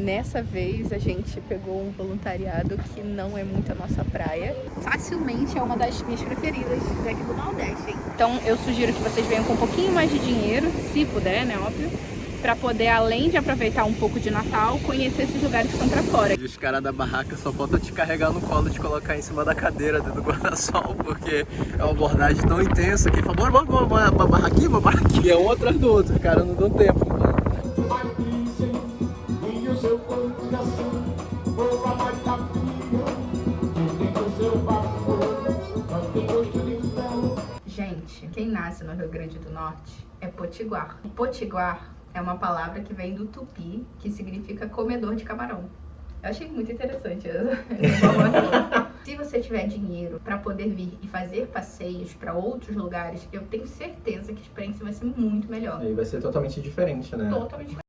Nessa vez a gente pegou um voluntariado que não é muito a nossa praia. Facilmente é uma das minhas preferidas daqui do Nordeste, hein? Então eu sugiro que vocês venham com um pouquinho mais de dinheiro, se puder, né, óbvio, pra poder, além de aproveitar um pouco de Natal, conhecer esses lugares que estão pra fora. E os caras da barraca só falta te carregar no colo e te colocar em cima da cadeira dentro do guarda-sol, porque é uma abordagem tão intensa que fala, bora pra barraquinha, uma barraquinha. E é um atrás do outro, os caras não dão tempo. Gente, quem nasce no Rio Grande do Norte é potiguar. O potiguar é uma palavra que vem do tupi, que significa comedor de camarão. Eu achei muito interessante essa informação. Se você tiver dinheiro para poder vir e fazer passeios para outros lugares, eu tenho certeza que a experiência vai ser muito melhor. E vai ser totalmente diferente, né? Totalmente diferente.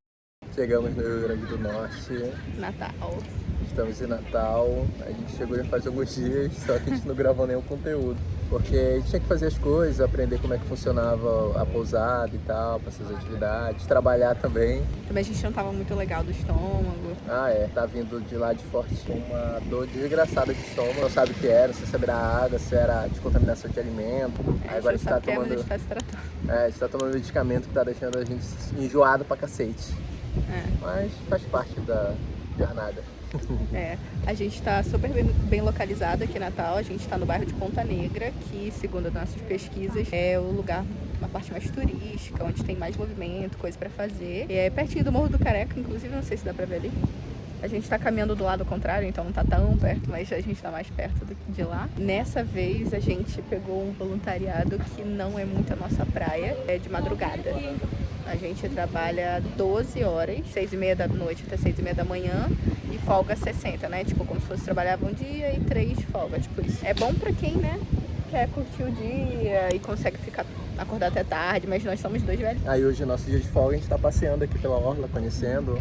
Chegamos no Rio Grande do Norte. Natal. Estamos em Natal. A gente chegou já faz alguns dias, só que a gente não gravou nenhum conteúdo. Porque a gente tinha que fazer as coisas, aprender como é que funcionava a pousada e tal, para essas atividades, trabalhar também. Também a gente não tava muito legal do estômago. Ah, é. Tá vindo de lá de Forte com uma dor desgraçada de estômago. Não sabe o que era, se era água, se era descontaminação de alimento. Aí agora a gente tá tomando... A gente tá se tratando. É, a gente tá tomando medicamento que tá deixando a gente enjoado pra cacete. É. Mas faz parte da jornada. É, a gente está super bem localizado aqui em Natal. A gente está no bairro de Ponta Negra, que, segundo as nossas pesquisas, é o lugar, a parte mais turística, onde tem mais movimento, coisa para fazer. É pertinho do Morro do Careca, inclusive, não sei se dá para ver ali. A gente está caminhando do lado contrário, então não tá tão perto, mas a gente está mais perto de lá. Nessa vez a gente pegou um voluntariado que não é muito a nossa praia, é de madrugada. A gente trabalha 12 horas, 6h30 da noite até 6h30 da manhã e folga 60, né? Tipo, como se fosse trabalhar um dia e 3 de folga, tipo isso. É bom pra quem, né, quer curtir o dia e consegue acordar até tarde, mas nós somos dois velhos. Aí hoje, nosso dia de folga, a gente tá passeando aqui pela orla, conhecendo.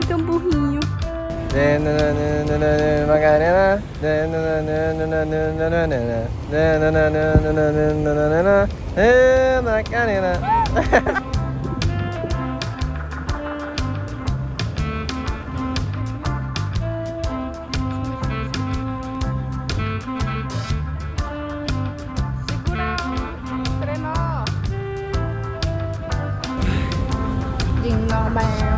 Tem um burrinho. Macarena. Macarena. Jingle bell.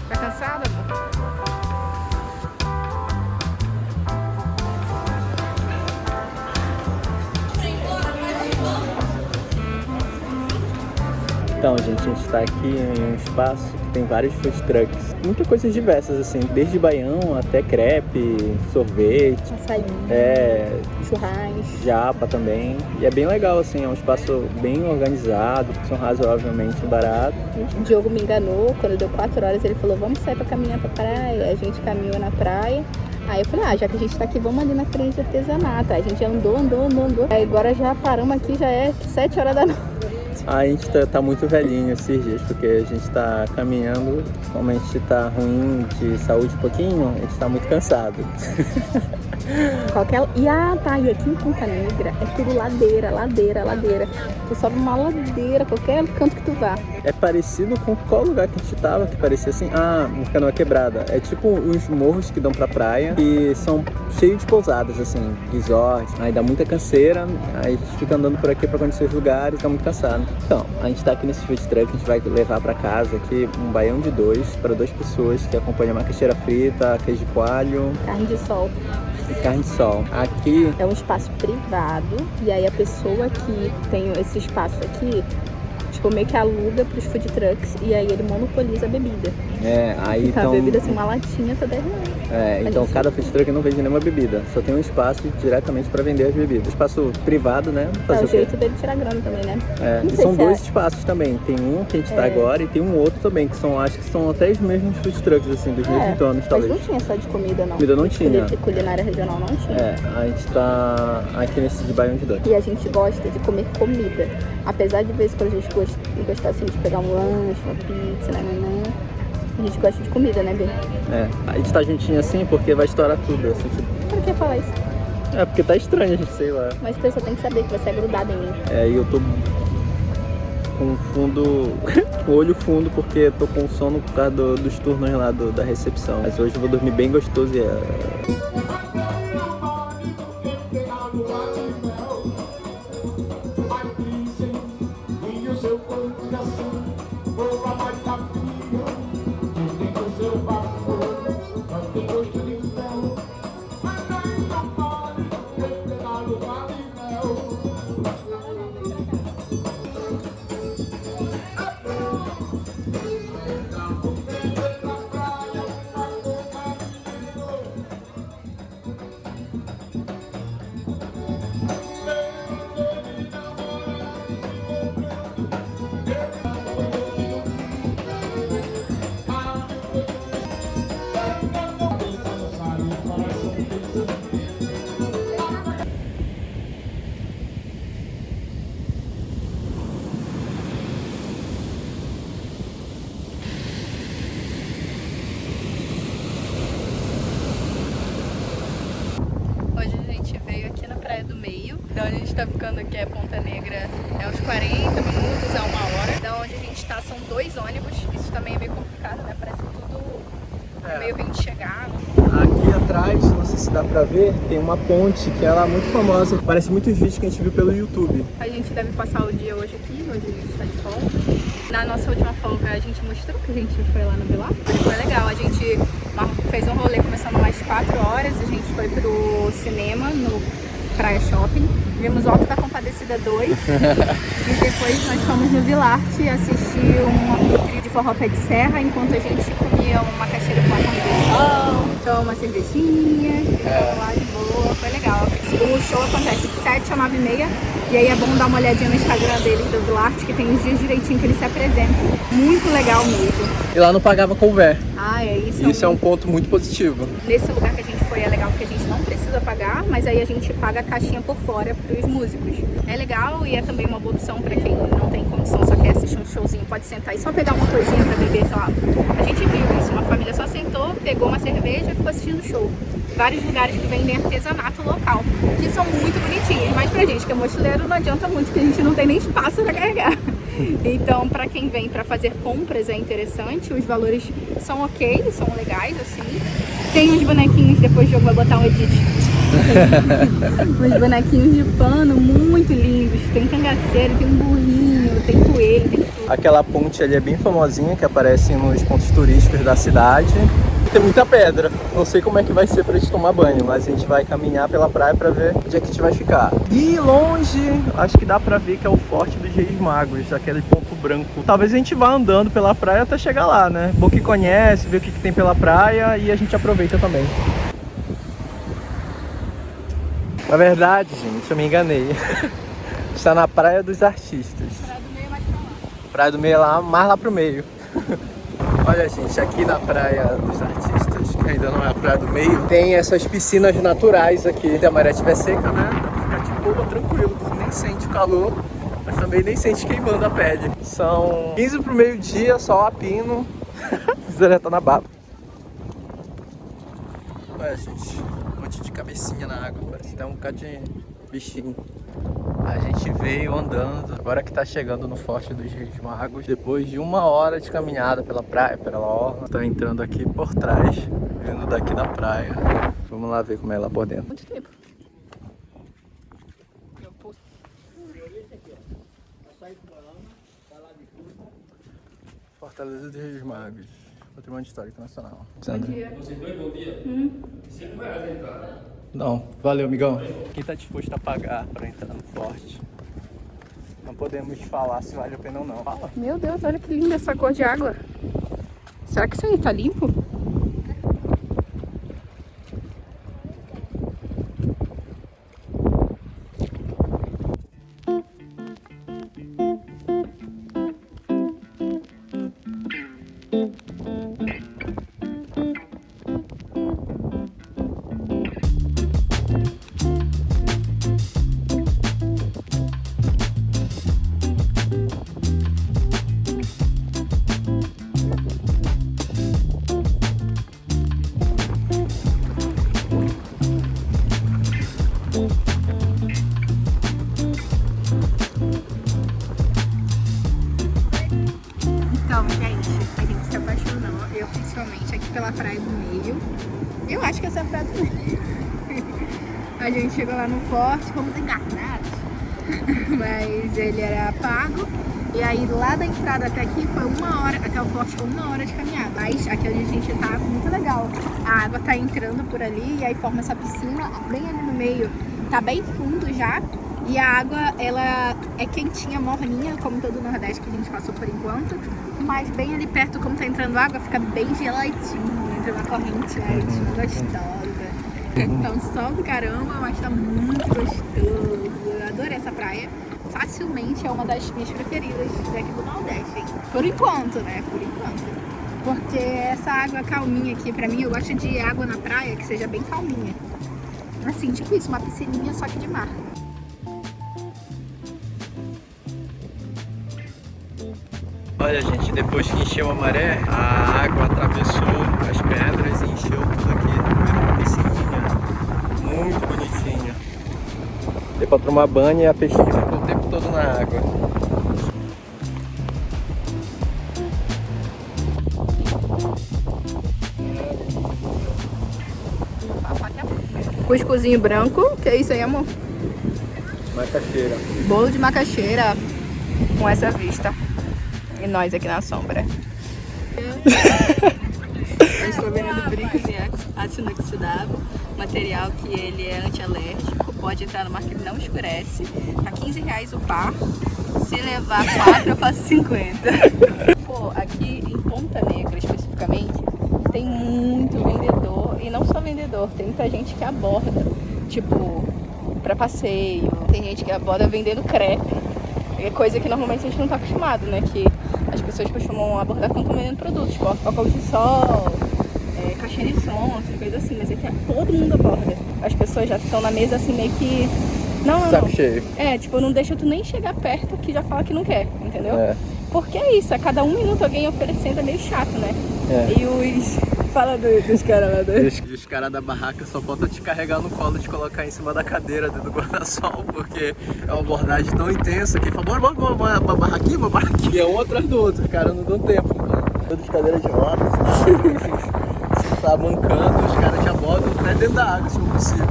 Tá cansada, amor? Então, gente, a gente está aqui em um espaço que tem vários food trucks. Muitas coisas diversas, assim, desde baião até crepe, sorvete. Açaí. Churrasco. Japa também. E é bem legal, assim, é um espaço bem organizado, são razoavelmente baratos. O Diogo me enganou, quando deu 4 horas ele falou, vamos sair pra caminhar pra praia. A gente caminhou na praia. Aí eu falei, já que a gente tá aqui, vamos ali na frente de artesanato. Aí a gente andou. Aí agora já paramos aqui, já é 7 horas da noite. A gente tá muito velhinho esses dias, porque a gente tá caminhando, como a gente tá ruim de saúde um pouquinho, a gente tá muito cansado. E aqui em Ponta Negra é tudo ladeira. Tu sobe uma ladeira, qualquer canto que tu vá. É parecido com qual lugar que a gente tava, que parecia assim, uma canoa quebrada. É tipo os morros que dão pra praia, que são cheios de pousadas, assim, resorts. Aí dá muita canseira, aí a gente fica andando por aqui pra conhecer os lugares, tá muito cansado. Então, a gente tá aqui nesse food truck, a gente vai levar pra casa aqui um baião de 2 para 2 pessoas, que acompanha macaxeira frita, queijo de coalho Carne de sol. e carne de sol. Aqui É um espaço privado e aí a pessoa que tem esse espaço aqui, tipo, meio que aluga pros food trucks e aí ele monopoliza a bebida. aí A então... bebida, assim, uma latinha tá 10 reais. Então cada food truck não vende nenhuma bebida, só tem um espaço diretamente para vender as bebidas. Espaço privado, né? É Fazer o o quê? jeito dele tirar grana também, né? Não E sei são se 2 espaços também. Tem um que a gente tá agora e tem um outro também, que são, acho que são até os mesmos food trucks, assim, dos mesmos donos, mas talvez. não tinha só de comida, não. Comida não tinha. Culinária regional não tinha. A gente tá aqui nesse de baião de 2. E a gente gosta de comer comida. Apesar de vez quando a gente gostar assim, de pegar um lanche, uma pizza, né? A gente gosta de comida, né, Bê? A gente tá juntinho assim porque vai estourar tudo, assim, tipo... Por que falar isso? Porque tá estranho, a gente, sei lá. Mas a pessoa tem que saber que você é grudada em mim. E eu tô com fundo, com o olho fundo, porque tô com sono por causa dos turnos lá da recepção. Mas hoje eu vou dormir bem gostoso Hoje a gente veio aqui na Praia do Meio. Da onde a gente tá ficando aqui é Ponta Negra, é uns 40 minutos a 1 hora. Da onde a gente tá são 2 ônibus. Isso também é meio complicado, né? Parece tudo meio bem de chegar. Aqui atrás, não sei se dá pra ver, tem uma ponte que ela é muito famosa. Parece muitos vídeos que a gente viu pelo YouTube. A gente deve passar o dia hoje aqui, hoje a gente tá de folga. Na nossa última folga a gente mostrou que a gente foi lá no Vilar. Foi legal, a gente fez um rolê começando mais 4 horas, a gente foi pro cinema no Praia Shopping, vimos o Alto da Compadecida 2 e depois nós fomos no Vilarte assistir um trio de forró pé de serra, enquanto a gente comia uma macaxeira com a carne de sol, então uma cervejinha, lá de boa, foi legal. O show acontece de 7 a 9h30 e aí é bom dar uma olhadinha no Instagram dele, do Vilarte, que tem os dias direitinho que ele se apresenta. Muito legal mesmo. E lá não pagava conver. Isso é um ponto muito positivo. Nesse lugar que a gente foi é legal porque a gente não precisa pagar, mas aí a gente paga a caixinha por fora para os músicos. É legal e é também uma boa opção para quem não tem condição, só quer assistir um showzinho, pode sentar e só pegar uma coisinha para beber, sei lá. A gente viu isso, uma família só sentou, pegou uma cerveja e ficou assistindo o show. Vários lugares que vendem artesanato local, que são muito bonitinhos, mas pra gente que é mochileiro não adianta muito, porque a gente não tem nem espaço para carregar. Então, para quem vem para fazer compras é interessante, os valores são ok, são legais, assim. Tem uns bonequinhos, depois do jogo vai botar um edit. Uns bonequinhos de pano muito lindos, tem cangaceiro, tem um burrinho, tem coelho, tem tudo. Aquela ponte ali é bem famosinha, que aparece nos pontos turísticos da cidade. Tem muita pedra, não sei como é que vai ser pra gente tomar banho, mas a gente vai caminhar pela praia pra ver onde é que a gente vai ficar. E longe, acho que dá pra ver que é o Forte dos Reis Magos, aquele ponto branco. Talvez a gente vá andando pela praia até chegar lá, né? Bom que conhece, vê o que tem pela praia e a gente aproveita também. Na verdade, gente, eu me enganei. Está na Praia dos Artistas. Praia do Meio é mais pra lá. Praia do Meio é lá, mais lá pro meio. Olha, gente, aqui na Praia dos Artistas, que ainda não é a Praia do Meio, tem essas piscinas naturais aqui. Se a maré estiver seca, né? Fica de boa, tranquilo, você nem sente o calor, mas também nem sente queimando a pele. São 15 pro meio-dia, sol a pino. Zé tá na baba. Olha, gente, um monte de cabecinha na água, parece até um bocado de bichinho. A gente veio andando, agora que tá chegando no Forte dos Reis Magos, depois de 1 hora de caminhada pela praia, pela orla. Tá entrando aqui por trás, vindo daqui da praia. Vamos lá ver como é lá por dentro. Muito tempo. Fortaleza dos Reis Magos, Patrimônio Histórico Nacional. Bom dia. Vocês dois, bom dia. R$5 a entrada. Não, valeu, amigão. Quem tá disposto a pagar pra entrar no forte? Não podemos falar se vale a pena ou não. Fala. Meu Deus, olha que linda essa cor de água. Será que isso aí tá limpo? Então, gente, a gente se apaixonou, eu principalmente aqui pela Praia do Meio. Eu acho que essa é a Praia do Meio. A gente chegou lá no forte, fomos enganados, mas ele era pago. E aí lá da entrada até aqui foi 1 hora, até o forte foi 1 hora de caminhada. Mas aqui onde a gente tá, muito legal. A água tá entrando por ali e aí forma essa piscina bem ali no meio. Tá bem fundo já. E a água, ela é quentinha, morninha, como todo o Nordeste que a gente passou por enquanto. Mas bem ali perto, como tá entrando água, fica bem geladinho, entra uma corrente gostosa. Então sol do caramba, mas tá muito gostoso. Eu adorei essa praia. Facilmente é uma das minhas preferidas daqui do Nordeste, hein? Por enquanto, né? Por enquanto. Porque essa água calminha aqui, pra mim, eu gosto de água na praia que seja bem calminha. Assim, tipo isso, uma piscininha só que de mar. Olha, gente, depois que encheu a maré, a água atravessou as pedras e encheu tudo aqui. Virou uma piscininha muito bonitinha. Deu pra tomar banho e a peixinha ficou o tempo todo na água. Cuscuzinho branco, que é isso aí, amor? Macaxeira. Bolo de macaxeira com essa vista. E nós aqui na sombra. Eu estou vendendo brincos em ácido inoxidável, material que ele é antialérgico, pode entrar no mar que não escurece. Tá R$15 o par. Se levar 4 eu faço 50. Pô, aqui em Ponta Negra especificamente, tem muito vendedor. E não só vendedor, tem muita gente que aborda, tipo, pra passeio. Tem gente que aborda vendendo crepe. É coisa que normalmente a gente não tá acostumado, né? Que as pessoas costumam abordar quando estão vendendo produtos, tipo óculos de sol, caixinha de som, essas coisas assim. Mas aqui todo mundo aborda. As pessoas já estão na mesa assim meio que... Não. Cheio. Tipo, não deixa tu nem chegar perto que já fala que não quer, entendeu? É. Porque é isso, a cada 1 minuto alguém oferecendo é meio chato, né? É. E os... Fala dos caras lá E os caras da barraca só falta te carregar no colo e te colocar em cima da cadeira dentro do guarda-sol, porque é uma abordagem tão intensa que fala, bora uma barraquinha, uma barraquinha. E é um atrás do outro, os caras não dão tempo. Todas cadeiras de rodas, você tá mancando, os caras te abordam até dentro da água, se for possível.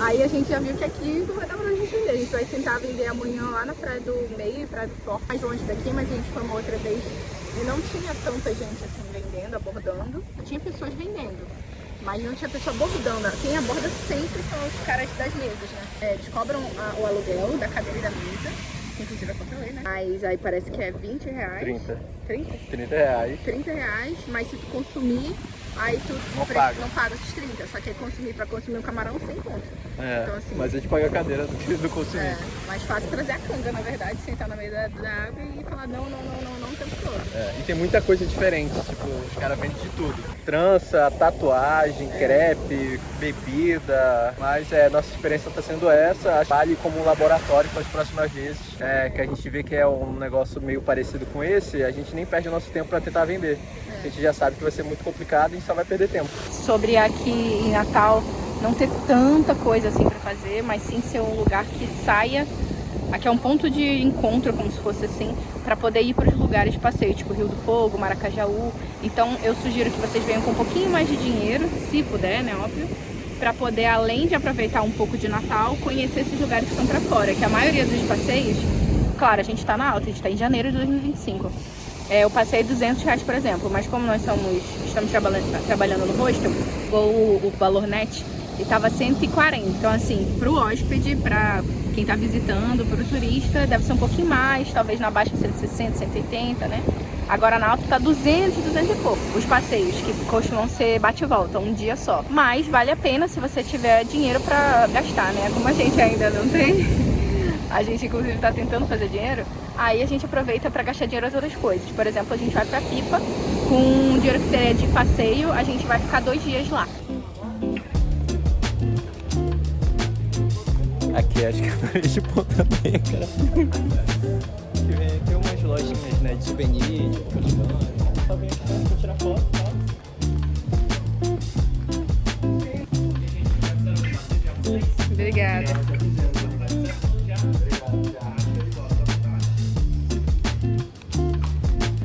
Aí a gente já viu que aqui não vai dar pra gente vender. A gente vai tentar vender amanhã lá na Praia do Meio e Praia do Forte, mais longe daqui, mas a gente foi uma outra vez e não tinha tanta gente assim vendendo, abordando. Tinha pessoas vendendo, mas não tinha pessoa abordando. Quem aborda sempre são os caras das mesas, né? Eles cobram o aluguel da cadeira e da mesa, que inclusive é contra a lei, né? Mas aí parece que é R$20. 30. 30? R$30. R$30, mas se tu consumir, aí tu não paga os 30, só que aí pra consumir um camarão sem conta. Então, assim, mas a gente paga a cadeira do consumir. É mais fácil trazer a canga, na verdade, sentar na meio da água e falar não o tempo todo. E tem muita coisa diferente, tipo, os caras vendem de tudo. Trança, tatuagem, crepe, bebida. Mas nossa experiência está sendo essa. Vale como um laboratório para as próximas vezes. Que a gente vê que é um negócio meio parecido com esse, a gente nem perde o nosso tempo para tentar vender. A gente já sabe que vai ser muito complicado e só vai perder tempo. Sobre aqui em Natal não ter tanta coisa assim para fazer, mas sim ser um lugar que saia. Aqui é um ponto de encontro, como se fosse assim, para poder ir para os lugares de passeio, tipo Rio do Fogo, Maracajaú. Então eu sugiro que vocês venham com um pouquinho mais de dinheiro, se puder, né, óbvio, para poder, além de aproveitar um pouco de Natal, conhecer esses lugares que estão para fora, que a maioria dos passeios, claro, a gente está na alta, a gente está em janeiro de 2025. eu passei R$200, por exemplo, mas como nós estamos trabalhando no hostel, o valor net estava 140. Então, assim, pro hóspede, pra quem tá visitando, pro turista, deve ser um pouquinho mais, talvez na baixa 160, 180, né? Agora na alta tá 200 e pouco. Os passeios, que costumam ser bate e volta, um dia só. Mas vale a pena se você tiver dinheiro pra gastar, né? Como a gente ainda não tem, a gente inclusive tá tentando fazer dinheiro, aí a gente aproveita pra gastar dinheiro em outras coisas. Por exemplo, a gente vai pra Pipa, com o dinheiro que seria de passeio, a gente vai ficar 2 dias lá. Aqui acho que é a de Ponta Negra. Tem umas lojinhas, né, de souvenir, de roupa de banho. Só vem aqui pra tirar foto e tal. Obrigada.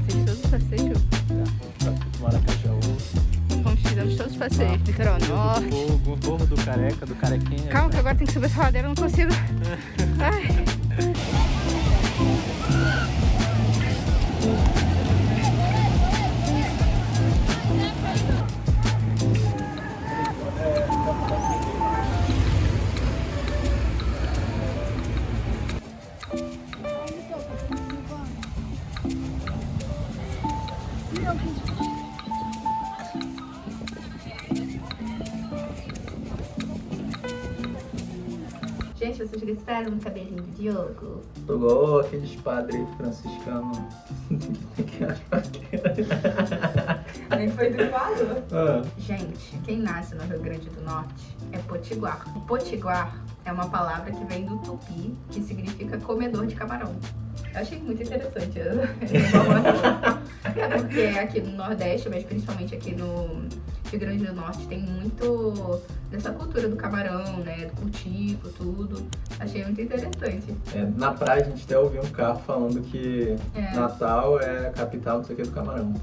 Fiz todos os passeios? Maracajá. Fizemos todos os passeios. Litoral Norte. Morro do Careca, do Carequinha. Calma que agora tem que subir essa ladeira, eu não consigo. Ai. Gente, vocês gostaram do cabelinho do Diogo? Tô igual aqueles padres franciscanos. Nem foi do valor. Ah. Gente, quem nasce no Rio Grande do Norte é potiguar. O potiguar é uma palavra que vem do tupi, que significa comedor de camarão. Eu achei muito interessante essa informação. É porque aqui no Nordeste, mas principalmente aqui no Rio Grande do Norte, tem muito dessa cultura do camarão, né? Do cultivo, tudo. Achei muito interessante. Na praia a gente até ouviu um carro falando que Natal é a capital, não sei o que, do camarão.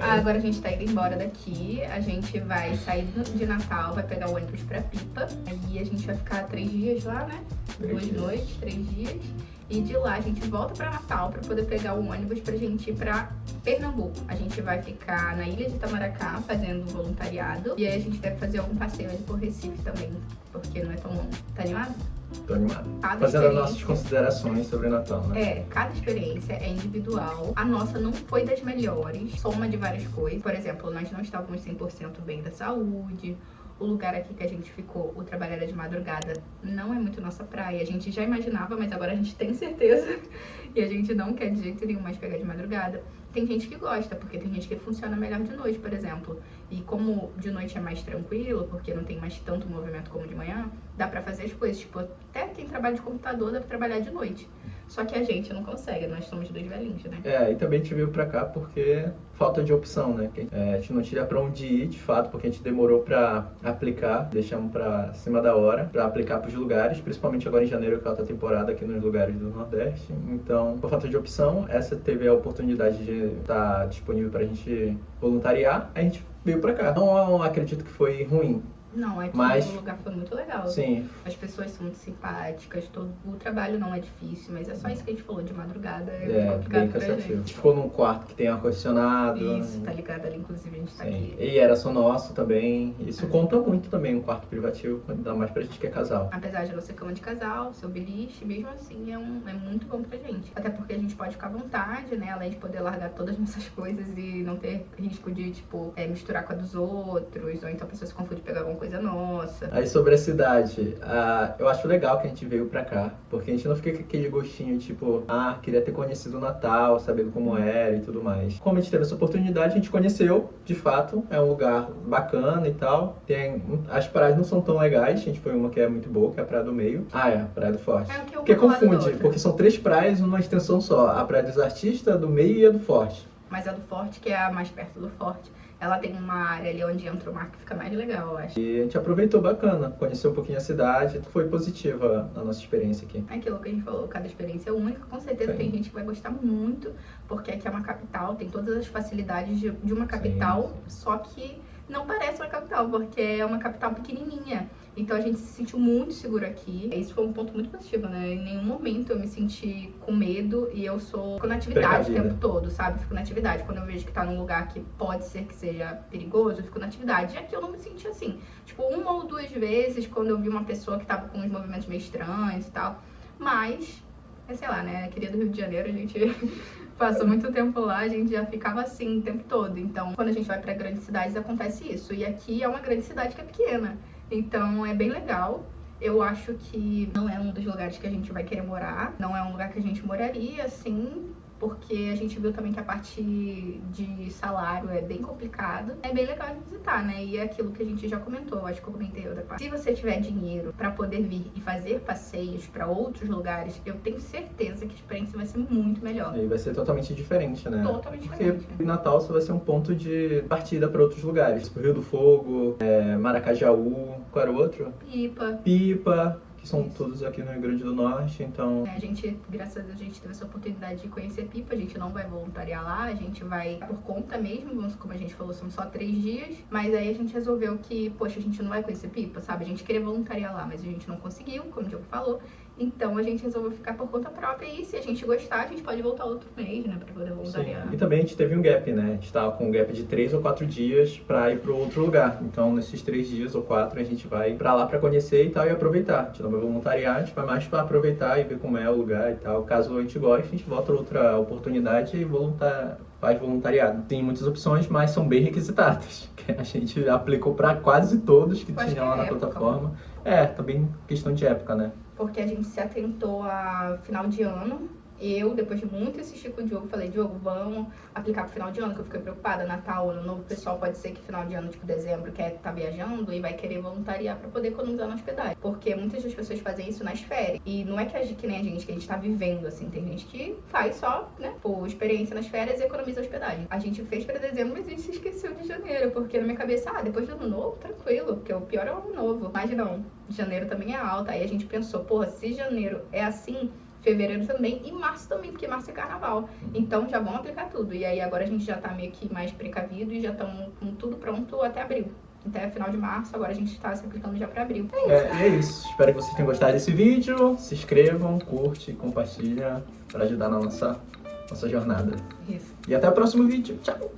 Agora a gente tá indo embora daqui, a gente vai sair de Natal, vai pegar o ônibus pra Pipa. Aí a gente vai ficar 3 dias lá, né? 2 noites, 3 dias. E de lá a gente volta pra Natal pra poder pegar o ônibus pra gente ir pra Pernambuco. A gente vai ficar na ilha de Itamaracá fazendo voluntariado. E aí a gente deve fazer algum passeio ali por Recife também, porque não é tão longo. Tá animado? Tô animado. Cada Fazendo as nossas considerações sobre Natal, né? cada experiência é individual. A nossa não foi das melhores, soma de várias coisas. Por exemplo, nós não estávamos 100% bem da saúde. O lugar aqui que a gente ficou, o trabalho era de madrugada, não é muito nossa praia. A gente já imaginava, mas agora a gente tem certeza. E a gente não quer de jeito nenhum mais pegar de madrugada. Tem gente que gosta, porque tem gente que funciona melhor de noite, por exemplo. E como de noite é mais tranquilo, porque não tem mais tanto movimento como de manhã, dá pra fazer as coisas. Tipo, até quem trabalha de computador dá pra trabalhar de noite. Só que a gente não consegue, nós somos 2 velhinhos, né? E também a gente veio pra cá porque falta de opção, né? A gente não tinha pra onde ir, de fato, porque a gente demorou pra aplicar, deixamos pra cima da hora, pra aplicar pros lugares, principalmente agora em janeiro, que é a alta temporada aqui nos lugares do Nordeste. Então, por falta de opção, essa teve a oportunidade de estar disponível pra gente voluntariar, a gente veio pra cá. Não acredito que foi ruim. Não, aqui mas, o lugar foi muito legal. Sim. As pessoas são muito simpáticas, o trabalho não é difícil, mas é só isso que a gente falou, de madrugada é complicado bem pra cansativo. A gente. gente ficou num quarto que tem ar-condicionado. Isso, tá ligado ali, inclusive a gente tá aqui. E era só nosso também. Isso conta muito também, um quarto privativo, ainda mais pra gente que é casal. Apesar de não ser cama de casal, seu beliche, mesmo assim é muito bom pra gente. Até porque a gente pode ficar à vontade, né? Além de poder largar todas as nossas coisas e não ter risco de, tipo, misturar com a dos outros, ou então a pessoa se confunde pegar alguma coisa nossa. Aí sobre a cidade, eu acho legal que a gente veio pra cá, porque a gente não fica com aquele gostinho tipo, queria ter conhecido o Natal, sabendo como era e tudo mais. Como a gente teve essa oportunidade, a gente conheceu, de fato, é um lugar bacana e tal. As praias não são tão legais, a gente foi uma que é muito boa, que é a Praia do Meio. A Praia do Forte. Porque confunde, porque são 3 praias numa extensão só, a Praia dos Artistas, a do Meio e a do Forte. Mas a do Forte, que é a mais perto do Forte, ela tem uma área ali onde entra o mar que fica mais legal, eu acho. E a gente aproveitou bacana, conheceu um pouquinho a cidade, foi positiva a nossa experiência aqui. É aquilo que a gente falou, cada experiência é única, com certeza tem gente que vai gostar muito, porque aqui é uma capital, tem todas as facilidades de uma capital, só que não parece uma capital, porque é uma capital pequenininha. Então a gente se sentiu muito seguro aqui. Isso foi um ponto muito positivo, né? Em nenhum momento eu me senti com medo e fico na atividade o tempo todo, sabe? Fico na atividade. Quando eu vejo que tá num lugar que pode ser que seja perigoso, eu fico na atividade. E aqui eu não me senti assim. Tipo, 1 ou 2 vezes quando eu vi uma pessoa que tava com uns movimentos meio estranhos e tal. Mas, sei lá, né? Queria do Rio de Janeiro, a gente passou muito tempo lá, a gente já ficava assim o tempo todo. Então, quando a gente vai pra grandes cidades, acontece isso. E aqui é uma grande cidade que é pequena. Então é bem legal. Eu acho que não é um dos lugares que a gente vai querer morar. Não é um lugar que a gente moraria, assim, porque a gente viu também que a parte de salário é bem complicada. É bem legal de visitar, né? E é aquilo que a gente já comentou, acho que eu comentei outra parte. Se você tiver dinheiro pra poder vir e fazer passeios pra outros lugares, eu tenho certeza que a experiência vai ser muito melhor. E vai ser totalmente diferente, né? Totalmente diferente. Porque Natal só vai ser um ponto de partida para outros lugares. Tipo Rio do Fogo, Maracajaú, qual era o outro? Pipa, que são todos aqui no Rio Grande do Norte, então... A gente, graças a Deus, a gente teve essa oportunidade de conhecer Pipa, a gente não vai voluntariar lá, a gente vai por conta mesmo, como a gente falou, são só 3 dias, mas aí a gente resolveu que, poxa, a gente não vai conhecer Pipa, sabe? A gente queria voluntariar lá, mas a gente não conseguiu, como o Diogo falou, então a gente resolveu ficar por conta própria e se a gente gostar, a gente pode voltar outro mês, né, pra poder voluntariar. Sim. E também a gente teve um gap, né? A gente tava com um gap de 3 ou 4 dias pra ir pro outro lugar. Então, nesses 3 dias ou 4, a gente vai pra lá pra conhecer e tal e aproveitar. A gente não vai voluntariar, a gente vai mais pra aproveitar e ver como é o lugar e tal. Caso a gente goste, a gente volta outra oportunidade e faz voluntariado. Tem muitas opções, mas são bem requisitadas. Que a gente aplicou pra quase todos que tinham lá na plataforma. Também questão de época, né? Porque a gente se atentou a final de ano. Eu, depois de muito insistir com o Diogo, falei, Diogo, vamos aplicar pro final de ano, que eu fiquei preocupada, Natal, Ano Novo, o pessoal pode ser que final de ano, tipo dezembro, quer estar viajando e vai querer voluntariar pra poder economizar na hospedagem. Porque muitas das pessoas fazem isso nas férias. E não é que nem a gente, que a gente tá vivendo, assim, tem gente que faz só, né, por experiência nas férias e economiza a hospedagem. A gente fez pra dezembro, mas a gente se esqueceu de janeiro, porque na minha cabeça, depois do Ano Novo, tranquilo, porque o pior é o Ano Novo. Mas não, janeiro também é alta. Aí a gente pensou, porra, se janeiro é assim, fevereiro também e março também, porque março é carnaval. Então já vão aplicar tudo. E aí agora a gente já tá meio que mais precavido e já estamos com tudo pronto até abril. Até final de março, agora a gente tá se aplicando já pra abril. É isso. Espero que vocês tenham gostado desse vídeo. Se inscrevam, curte, compartilha para ajudar na nossa jornada. Isso. E até o próximo vídeo. Tchau!